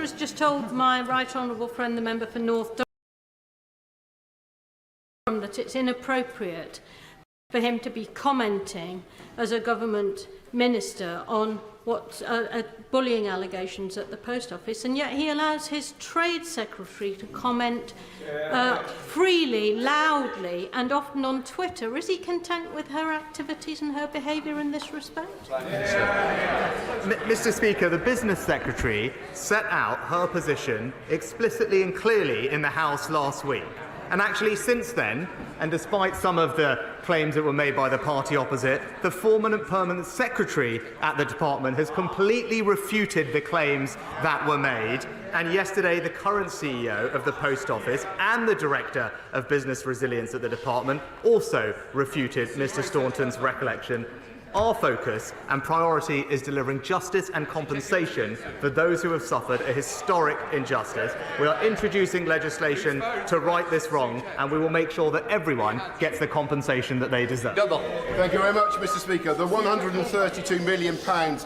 has just told my right honourable friend, the member for North Durham, that it's inappropriate for him to be commenting as a government minister on what bullying allegations at the post office, and yet he allows his trade secretary to comment freely, loudly, and often on Twitter. Is he content with her activities and her behaviour in this respect? Mr. Speaker, the Business Secretary set out her position explicitly and clearly in the House last week. And actually, since then, and despite some of the claims that were made by the party opposite, the former and permanent secretary at the department has completely refuted the claims that were made. And yesterday, the current CEO of the Post Office and the Director of Business Resilience at the department also refuted Mr. Staunton's recollection. Our focus and priority is delivering justice and compensation for those who have suffered a historic injustice. We are introducing legislation to right this wrong, and we will make sure that everyone gets the compensation that they deserve. Thank you very much, Mr. Speaker. The £132 million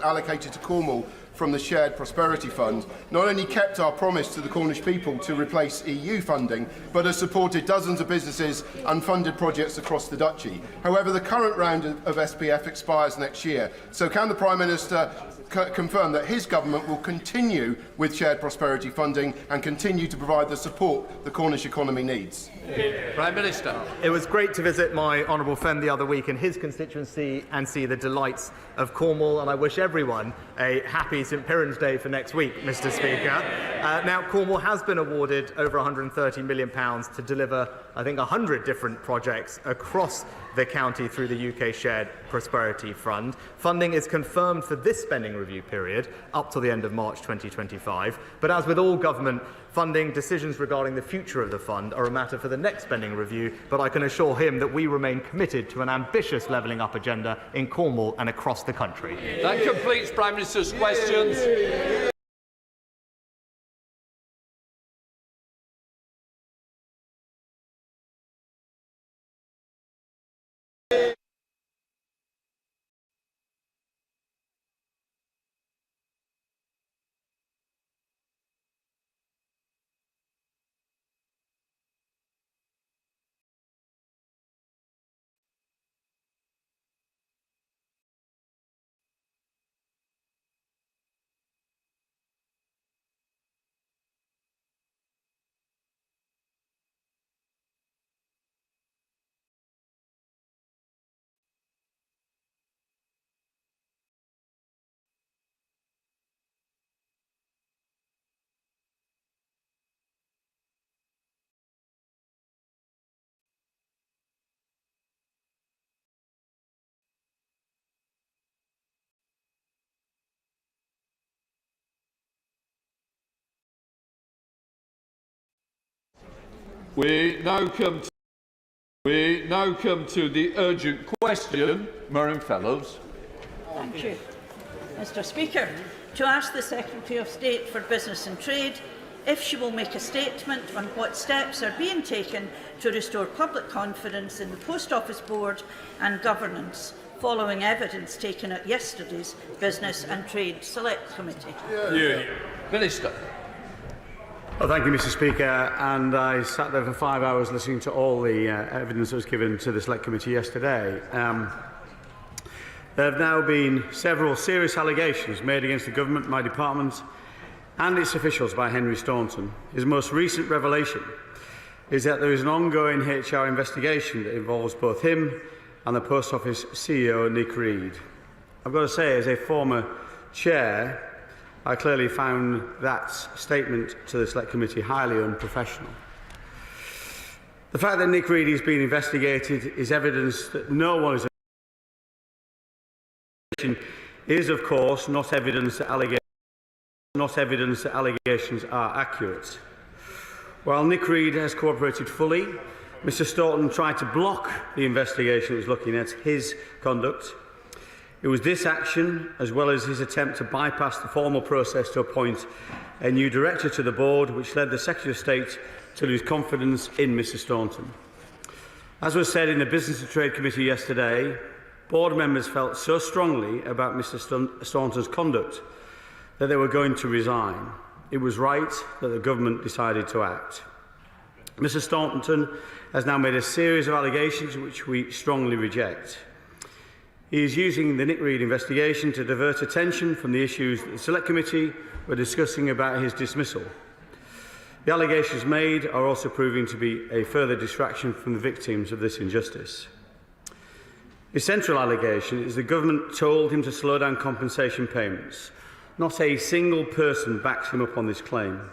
allocated to Cornwall from the Shared Prosperity Fund not only kept our promise to the Cornish people to replace EU funding, but has supported dozens of businesses and funded projects across the Duchy. However, the current round of SPF expires next year, so can the Prime Minister confirm that his government will continue with shared prosperity funding and continue to provide the support the Cornish economy needs? Prime Minister. It was great to visit my honourable friend the other week in his constituency and see the delights of Cornwall, and I wish everyone a happy St Piran's Day for next week, Mr. Speaker. Now, Cornwall has been awarded over £130 million to deliver, I think, 100 different projects across the county through the UK Shared Prosperity Fund. Funding is confirmed for this spending review period up to the end of March 2025. But as with all government funding, decisions regarding the future of the fund are a matter for the next spending review. But I can assure him that we remain committed to an ambitious levelling up agenda in Cornwall and across the country. That completes Prime Minister's questions. We now come to the urgent question. Murray Fellows. Thank you, Mr. Speaker. To ask the Secretary of State for Business and Trade if she will make a statement on what steps are being taken to restore public confidence in the Post Office Board and governance, following evidence taken at yesterday's Business and Trade Select Committee. Minister. Well, thank you, Mr. Speaker. And I sat there for 5 hours listening to all the evidence that was given to the Select Committee yesterday. There have now been several serious allegations made against the government, my department, and its officials by Henry Staunton. His most recent revelation is that there is an ongoing HR investigation that involves both him and the Post Office CEO, Nick Reed. I've got to say, as a former chair, I clearly found that statement to the Select Committee highly unprofessional. The fact that Nick Reed is being investigated is evidence that no one is of course, not evidence that allegations are accurate. While Nick Reed has cooperated fully, Mr. Staunton tried to block the investigation that was looking at his conduct. It was this action, as well as his attempt to bypass the formal process to appoint a new director to the board, which led the Secretary of State to lose confidence in Mr. Staunton. As was said in the Business and Trade Committee yesterday, board members felt so strongly about Mr. Staunton's conduct that they were going to resign. It was right that the government decided to act. Mr Staunton has now made a series of allegations which we strongly reject. He is using the Nick Reed investigation to divert attention from the issues that the Select Committee were discussing about his dismissal. The allegations made are also proving to be a further distraction from the victims of this injustice. His central allegation is the government told him to slow down compensation payments. Not a single person backs him up on this claim.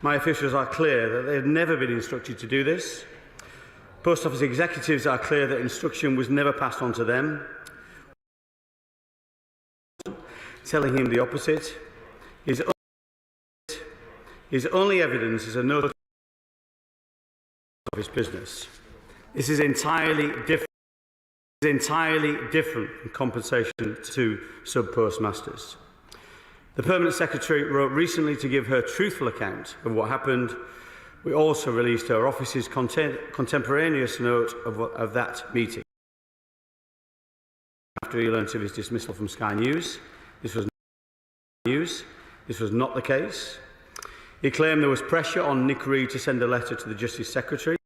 My officials are clear that they have never been instructed to do this. Post Office executives are clear that instruction was never passed on to them. Telling him the opposite. His only evidence is a note of his business. This is entirely different from compensation to sub-postmasters. The Permanent Secretary wrote recently to give her truthful account of what happened. We also released her office's contemporaneous note of that meeting. After he learnt of his dismissal from Sky News, this was not the case. He claimed there was pressure on Nick Reed to send a letter to the Justice Secretary.